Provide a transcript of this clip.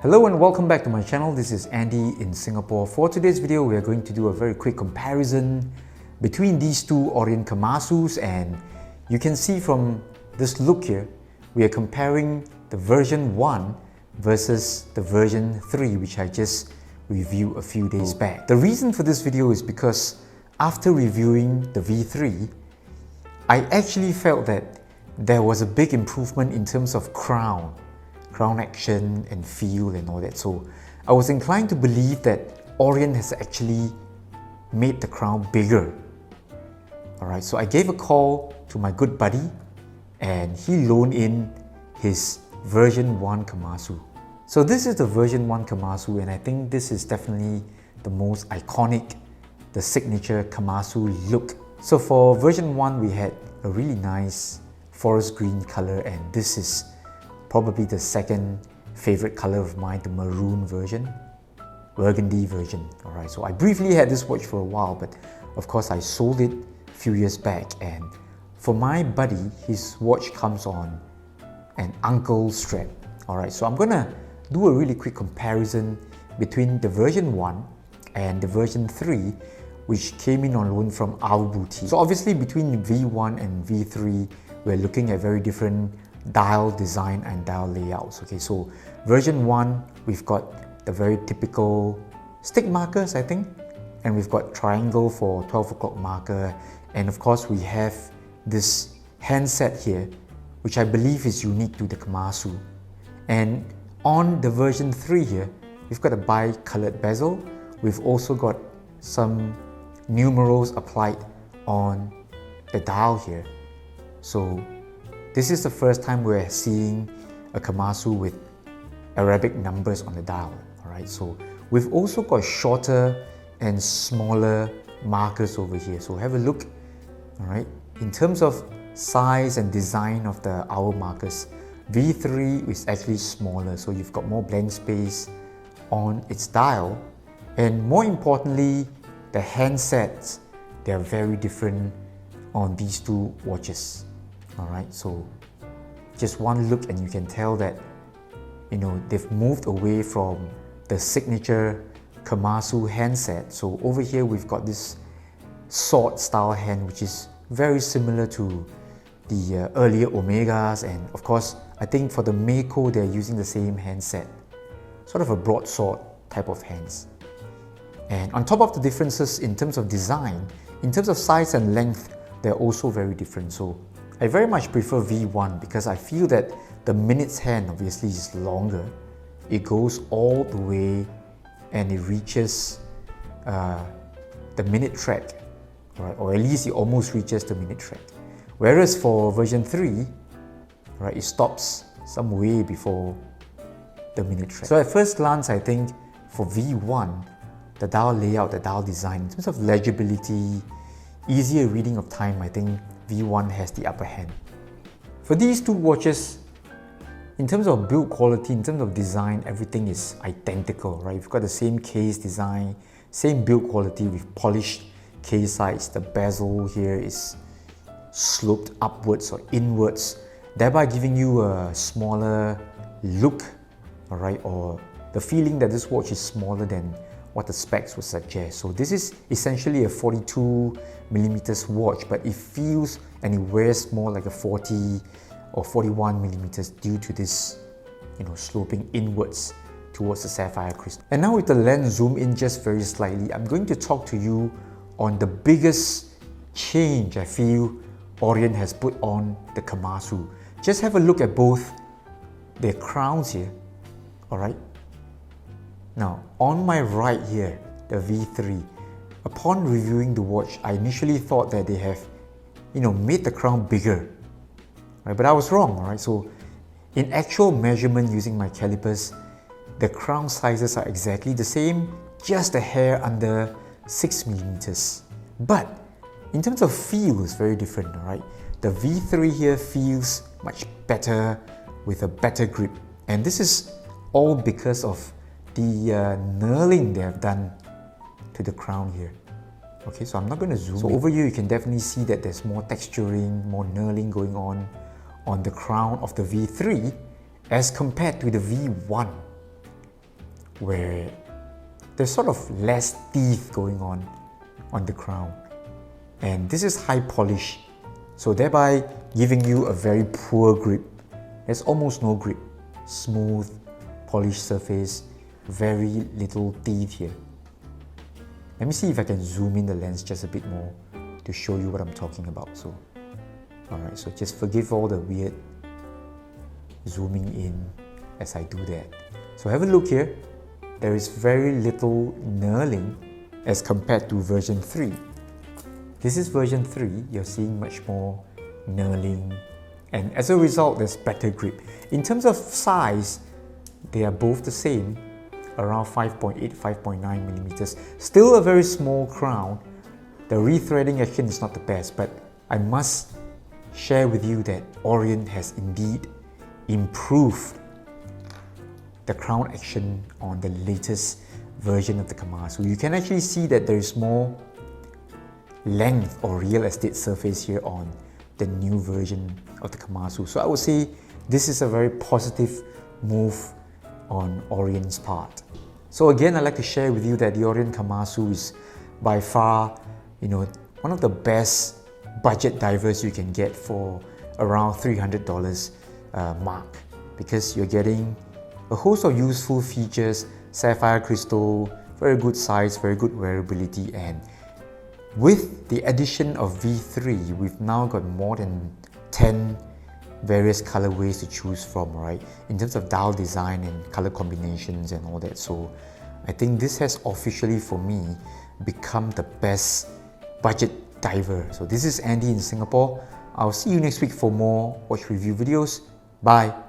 Hello and welcome back to my channel. This is Andy in Singapore. For today's video, we are going to do a very quick comparison between these two Orient Kamasus, and you can see from this look here, we are comparing the version 1 versus the version 3, which I just reviewed a few days back. The reason for this video is because after reviewing the V3, I actually felt that there was a big improvement in terms of crown action and feel and all that. So I was inclined to believe that Orient has actually made the crown bigger. Alright, so I gave a call to my good buddy and he loaned in his version 1 Kamasu. So this is the version 1 Kamasu, and I think this is definitely the most iconic, the signature Kamasu look. So for version 1 we had a really nice forest green color, and this is probably the second favorite color of mine, the maroon version, burgundy version. Alright, so I briefly had this watch for a while, but of course I sold it a few years back, and for my buddy, his watch comes on an ankle strap. Alright, so I'm gonna do a really quick comparison between the version 1 and the version 3, which came in on loan from our boutique. So obviously between V1 and V3, we're looking at very different dial design and dial layouts. Okay, so version 1, we've got the very typical stick markers, I think, and we've got triangle for 12 o'clock marker, and of course we have this handset here, which I believe is unique to the Kamasu. And on the version 3 here, we've got a bi-colored bezel. We've also got some numerals applied on the dial here. So this is the first time we're seeing a Kamasu with Arabic numbers on the dial. Alright, so we've also got shorter and smaller markers over here. So have a look. Alright, in terms of size and design of the hour markers, V3 is actually smaller, so you've got more blank space on its dial, and more importantly, the handsets, they are very different on these two watches. Alright, so just one look and you can tell that, you know, they've moved away from the signature Kamasu handset. So over here we've got this sword style hand, which is very similar to the earlier Omegas, and of course I think for the Seiko they're using the same handset, sort of a broadsword type of hands. And on top of the differences in terms of design, in terms of size and length, they're also very different. So I very much prefer V1 because I feel that the minutes hand obviously is longer. It goes all the way and it reaches the minute track, right? Or at least it almost reaches the minute track. Whereas for version 3, right, it stops some way before the minute track. So at first glance, I think for V1, the dial layout, the dial design, in terms of legibility, easier reading of time, I think V1 has the upper hand. For these two watches, in terms of build quality, in terms of design, everything is identical, right? We've got the same case design, same build quality with polished case sides. The bezel here is sloped upwards or inwards, thereby giving you a smaller look, alright, or the feeling that this watch is smaller than what the specs would suggest. So this is essentially a 42mm watch, but it feels and it wears more like a 40 or 41mm due to this, you know, sloping inwards towards the sapphire crystal. And now with the lens zoom in just very slightly, I'm going to talk to you on the biggest change I feel Orient has put on the Kamasu. Just have a look at both their crowns here, alright? Now, on my right here, the V3, upon reviewing the watch, I initially thought that they have, you know, made the crown bigger, right? But I was wrong, alright? So, in actual measurement using my calipers, the crown sizes are exactly the same, just a hair under 6mm. But in terms of feel, it's very different, alright? The V3 here feels much better with a better grip, and this is all because of the knurling they have done to the crown here. Okay, so I'm not going to zoom. So over here you can definitely see that there's more texturing, more knurling going on the crown of the V3 as compared to the V1. where there's sort of less teeth going on the crown. And this is high polish, so thereby giving you a very poor grip. There's almost no grip. Smooth, polished surface, very little teeth here. Let me see if I can zoom in the lens just a bit more to show you what I'm talking about. So, alright, so just forgive all the weird zooming in as I do that. So have a look here. There is very little knurling as compared to version 3. This is version 3, you're seeing much more knurling, and as a result there's better grip. In terms of size, they are both the same, around 5.8, 5.9 millimeters. Still a very small crown. The rethreading action is not the best, but I must share with you that Orient has indeed improved the crown action on the latest version of the Kamasu. You can actually see that there is more length or real estate surface here on the new version of the Kamasu. So I would say this is a very positive move on Orient's part. So again, I'd like to share with you that the Orient Kamasu is by far, one of the best budget divers you can get for around $300 mark, because you're getting a host of useful features, sapphire crystal, very good size, very good wearability, and with the addition of V3, we've now got more than 10 various colorways to choose from, right? In terms of dial design and color combinations and all that. So I think this has officially, for me, become the best budget diver. So this is Andy in Singapore. I'll see you next week for more watch review videos. Bye.